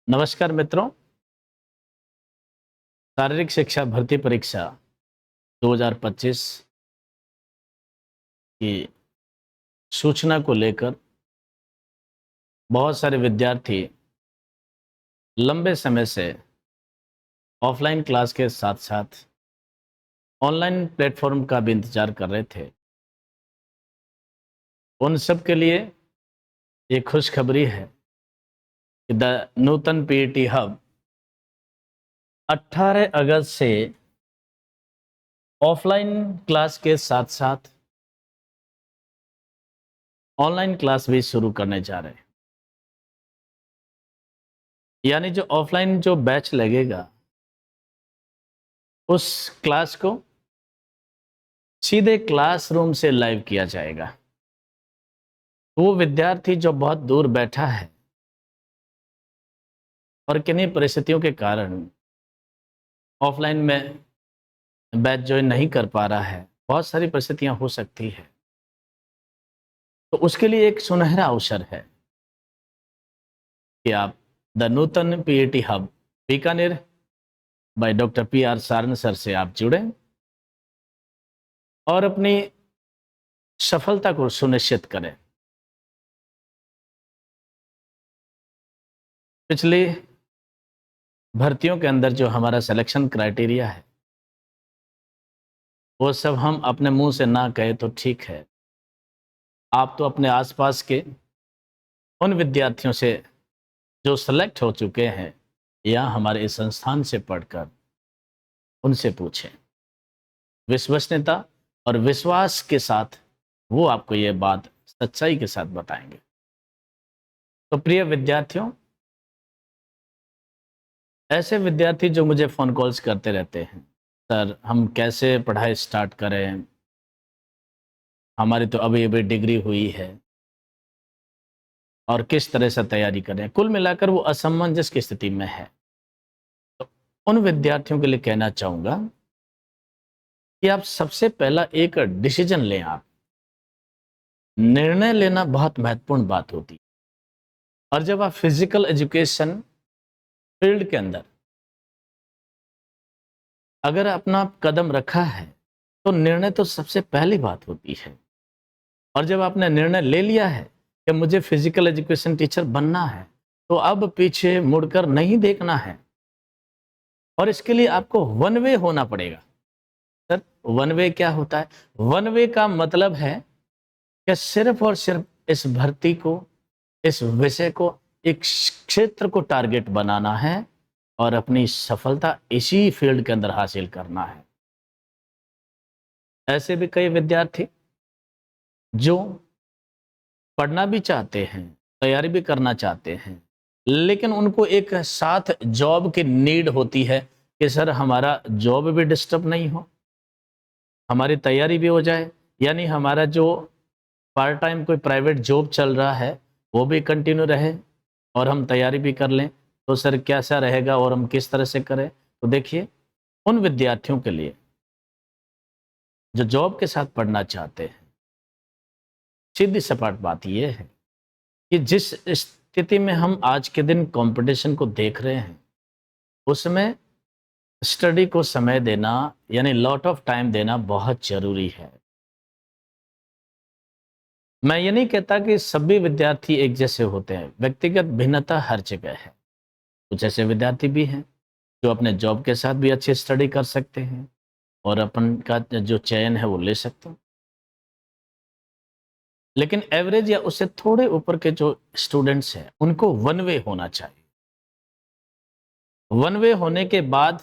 नमस्कार मित्रों। शारीरिक शिक्षा भर्ती परीक्षा 2025 की सूचना को लेकर बहुत सारे विद्यार्थी लंबे समय से ऑफलाइन क्लास के साथ साथ ऑनलाइन प्लेटफॉर्म का भी इंतजार कर रहे थे। उन सब के लिए ये खुशखबरी है कि द नूतन पीईटी हब 18 अगस्त से ऑफलाइन क्लास के साथ साथ ऑनलाइन क्लास भी शुरू करने जा रहे हैं। यानी जो ऑफलाइन जो बैच लगेगा उस क्लास को सीधे क्लासरूम से लाइव किया जाएगा। वो विद्यार्थी जो बहुत दूर बैठा है और किन्हीं परिस्थितियों के कारण ऑफलाइन में बैच ज्वाइन नहीं कर पा रहा है, बहुत सारी परिस्थितियां हो सकती है, तो उसके लिए एक सुनहरा अवसर है कि आप the Nutan PET hub Bikaner by doctor PR Saran sir से आप जुड़ें और अपनी सफलता को सुनिश्चित करें। पिछली भर्तियों के अंदर जो हमारा सिलेक्शन क्राइटेरिया है वो सब हम अपने मुंह से ना कहे तो ठीक है, आप तो अपने आसपास के उन विद्यार्थियों से जो सेलेक्ट हो चुके हैं या हमारे इस संस्थान से पढ़कर उनसे पूछें। विश्वसनीयता और विश्वास के साथ वो आपको ये बात सच्चाई के साथ बताएंगे। तो प्रिय विद्यार्थियों, ऐसे विद्यार्थी जो मुझे फ़ोन कॉल्स करते रहते हैं, सर हम कैसे पढ़ाई स्टार्ट करें, हमारी तो अभी अभी डिग्री हुई है और किस तरह से तैयारी करें, कुल मिलाकर वो असमंजस की स्थिति में है। तो उन विद्यार्थियों के लिए कहना चाहूँगा कि आप सबसे पहला एक डिसीजन लें। आप निर्णय लेना बहुत महत्वपूर्ण बात होती है और जब आप फिजिकल एजुकेशन फील्ड के अंदर अगर अपना कदम रखा है तो निर्णय तो सबसे पहली बात होती है। और जब आपने निर्णय ले लिया है कि मुझे फिजिकल एजुकेशन टीचर बनना है तो अब पीछे मुड़कर नहीं देखना है और इसके लिए आपको वन वे होना पड़ेगा। सर वन वे क्या होता है? वन वे का मतलब है कि सिर्फ और सिर्फ इस भर्ती को, इस विषय को, एक क्षेत्र को टारगेट बनाना है और अपनी सफलता इसी फील्ड के अंदर हासिल करना है। ऐसे भी कई विद्यार्थी जो पढ़ना भी चाहते हैं, तैयारी भी करना चाहते हैं, लेकिन उनको एक साथ जॉब की नीड होती है कि सर हमारा जॉब भी डिस्टर्ब नहीं हो, हमारी तैयारी भी हो जाए, यानी हमारा जो पार्ट टाइम कोई प्राइवेट जॉब चल रहा है वो भी कंटिन्यू रहे और हम तैयारी भी कर लें। तो सर कैसा रहेगा और हम किस तरह से करें? तो देखिए, उन विद्यार्थियों के लिए जो जॉब के साथ पढ़ना चाहते हैं, सीधी सपाट बात यह है कि जिस स्थिति में हम आज के दिन कंपटीशन को देख रहे हैं उसमें स्टडी को समय देना यानी लॉट ऑफ टाइम देना बहुत जरूरी है। मैं ये नहीं कहता कि सभी विद्यार्थी एक जैसे होते हैं, व्यक्तिगत भिन्नता हर जगह है। कुछ ऐसे विद्यार्थी भी हैं जो अपने जॉब के साथ भी अच्छी स्टडी कर सकते हैं और अपन का जो चयन है वो ले सकते हैं, लेकिन एवरेज या उससे थोड़े ऊपर के जो स्टूडेंट्स हैं उनको वन वे होना चाहिए। वन वे होने के बाद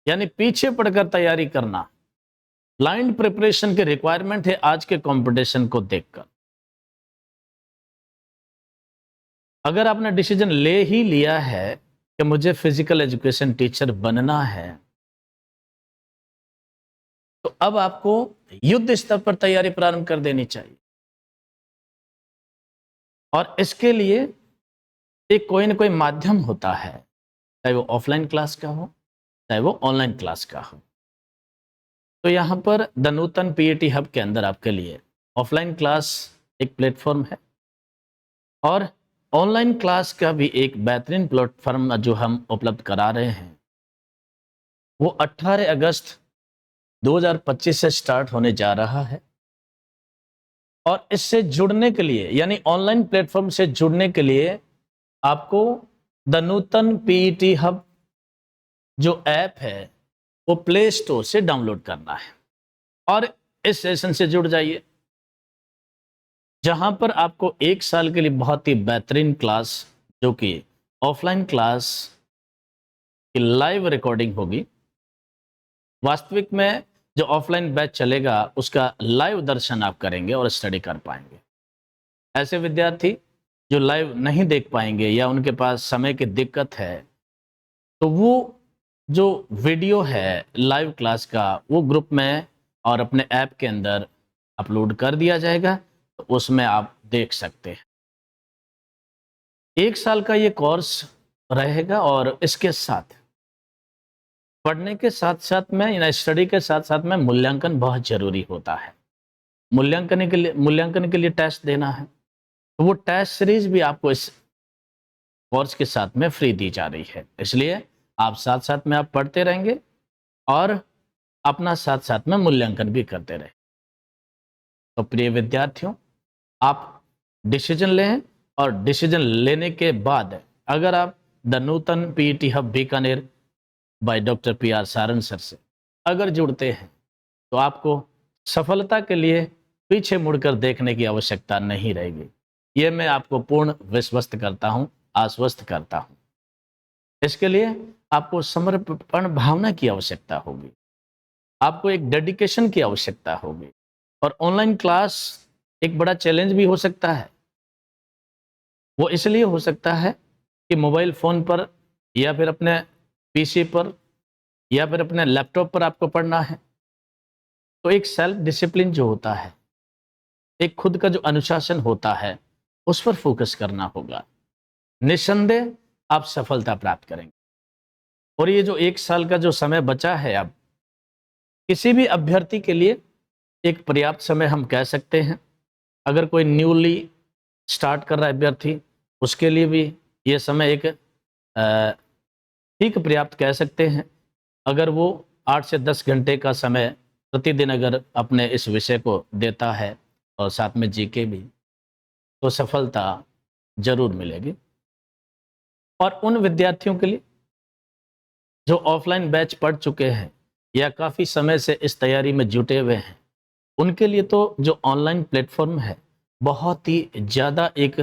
यानी पीछे पड़कर तैयारी करना, ब्लाइंड प्रिपरेशन की रिक्वायरमेंट है आज के कंपटीशन को देखकर। अगर आपने डिसीजन ले ही लिया है कि मुझे फिजिकल एजुकेशन टीचर बनना है तो अब आपको युद्ध स्तर पर तैयारी प्रारंभ कर देनी चाहिए और इसके लिए एक कोई ना कोई माध्यम होता है, चाहे वो ऑफलाइन क्लास का हो चाहे वो ऑनलाइन क्लास का हो। तो यहाँ पर द नूतन पीईटी हब के अंदर आपके लिए ऑफलाइन क्लास एक प्लेटफॉर्म है और ऑनलाइन क्लास का भी एक बेहतरीन प्लेटफॉर्म जो हम उपलब्ध करा रहे हैं, वो 18 अगस्त 2025 से स्टार्ट होने जा रहा है। और इससे जुड़ने के लिए, यानी ऑनलाइन प्लेटफॉर्म से जुड़ने के लिए, आपको द नूतन पीईटी हब जो ऐप है वो प्ले स्टोर से डाउनलोड करना है और इस सेशन से जुड़ जाइए, जहां पर आपको 1 साल के लिए बहुत ही बेहतरीन क्लास, जो कि ऑफलाइन क्लास की लाइव रिकॉर्डिंग होगी। वास्तविक में जो ऑफलाइन बैच चलेगा उसका लाइव दर्शन आप करेंगे और स्टडी कर पाएंगे। ऐसे विद्यार्थी जो लाइव नहीं देख पाएंगे या उनके पास समय की दिक्कत है, तो वो जो वीडियो है लाइव क्लास का वो ग्रुप में और अपने ऐप के अंदर अपलोड कर दिया जाएगा, तो उसमें आप देख सकते हैं। 1 साल का ये कोर्स रहेगा और इसके साथ पढ़ने के साथ साथ में या स्टडी के साथ साथ में मूल्यांकन बहुत जरूरी होता है। मूल्यांकन के लिए टेस्ट देना है, तो वो टेस्ट सीरीज भी आपको इस कोर्स के साथ में फ्री दी जा रही है। इसलिए आप साथ साथ में आप पढ़ते रहेंगे और अपना साथ साथ में मूल्यांकन भी करते रहें। तो प्रिय विद्यार्थियों, आप डिसीजन लें और डिसीजन लेने के बाद अगर आप the Nutan PET hub Bikaner by doctor PR. Saran sir से अगर जुड़ते हैं, तो आपको सफलता के लिए पीछे मुड़कर देखने की आवश्यकता नहीं रहेगी। ये मैं आपको पूर्ण विश्वस्त करता हूँ, आश्वस्त करता हूँ। इसके लिए आपको समर्पण भावना की आवश्यकता होगी, आपको एक डेडिकेशन की आवश्यकता होगी। और ऑनलाइन क्लास एक बड़ा चैलेंज भी हो सकता है। वो इसलिए हो सकता है कि मोबाइल फ़ोन पर या फिर अपने पीसी पर या फिर अपने लैपटॉप पर आपको पढ़ना है। तो एक सेल्फ डिसिप्लिन जो होता है, एक खुद का जो अनुशासन होता है, उस पर फोकस करना होगा। निस्संदेह आप सफलता प्राप्त करेंगे। और ये जो 1 साल का जो समय बचा है, अब किसी भी अभ्यर्थी के लिए एक पर्याप्त समय हम कह सकते हैं। अगर कोई न्यूली स्टार्ट कर रहा है अभ्यर्थी, उसके लिए भी ये समय एक ठीक पर्याप्त कह सकते हैं। अगर वो 8 से 10 घंटे का समय प्रतिदिन अगर अपने इस विषय को देता है और साथ में जीके भी, तो सफलता जरूर मिलेगी। और उन विद्यार्थियों के लिए जो ऑफलाइन बैच पढ़ चुके हैं या काफ़ी समय से इस तैयारी में जुटे हुए हैं, उनके लिए तो जो ऑनलाइन प्लेटफॉर्म है बहुत ही ज़्यादा एक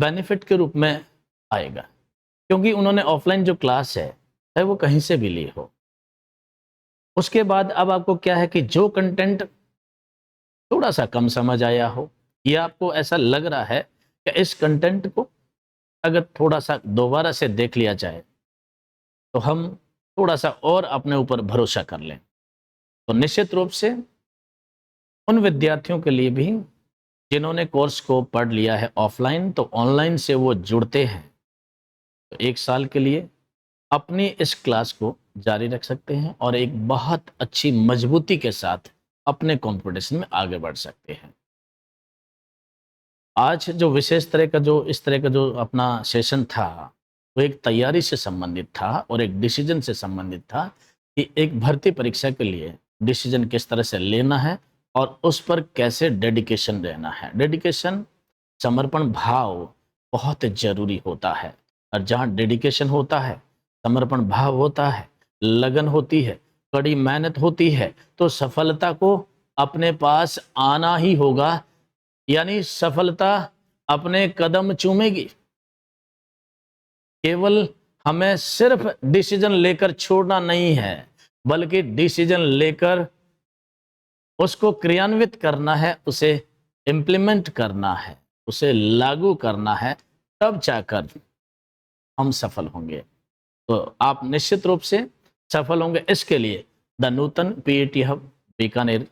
बेनिफिट के रूप में आएगा, क्योंकि उन्होंने ऑफलाइन जो क्लास है चाहे वो कहीं से भी ली हो। उसके बाद अब आपको क्या है कि जो कंटेंट थोड़ा सा कम समझ आया हो या आपको ऐसा लग रहा है कि इस कंटेंट को अगर थोड़ा सा दोबारा से देख लिया जाए तो हम थोड़ा सा और अपने ऊपर भरोसा कर लें, तो निश्चित रूप से उन विद्यार्थियों के लिए भी जिन्होंने कोर्स को पढ़ लिया है ऑफलाइन, तो ऑनलाइन से वो जुड़ते हैं, तो 1 साल के लिए अपनी इस क्लास को जारी रख सकते हैं और एक बहुत अच्छी मजबूती के साथ अपने कंपटीशन में आगे बढ़ सकते हैं। आज जो विशेष तरह का जो इस तरह का जो अपना सेशन था, वो एक तैयारी से संबंधित था और एक डिसीजन से संबंधित था कि एक भर्ती परीक्षा के लिए डिसीजन किस तरह से लेना है और उस पर कैसे डेडिकेशन रहना है। डेडिकेशन, समर्पण भाव बहुत जरूरी होता है, और जहाँ डेडिकेशन होता है, समर्पण भाव होता है, लगन होती है, कड़ी मेहनत होती है, तो सफलता को अपने पास आना ही होगा। यानी सफलता अपने कदम चूमेगी। केवल हमें सिर्फ डिसीजन लेकर छोड़ना नहीं है, बल्कि डिसीजन लेकर उसको क्रियान्वित करना है, उसे इम्प्लीमेंट करना है, उसे लागू करना है, तब जाकर हम सफल होंगे। तो आप निश्चित रूप से सफल होंगे। इसके लिए the Nutan PET hub Bikaner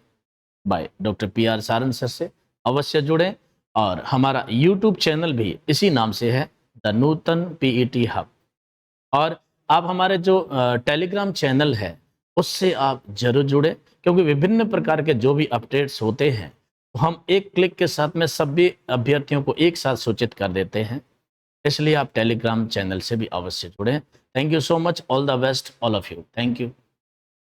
by doctor PR. Saran sir से अवश्य जुड़ें, और हमारा यूट्यूब चैनल भी इसी नाम से है, द नूतन पीईटी हब। और आप हमारे जो टेलीग्राम चैनल है उससे आप जरूर जुड़ें, क्योंकि विभिन्न प्रकार के जो भी अपडेट्स होते हैं तो हम एक क्लिक के साथ में सभी अभ्यर्थियों को एक साथ सूचित कर देते हैं। इसलिए आप टेलीग्राम चैनल से भी अवश्य जुड़ें। Thank you so much, all the best all of you, thank you.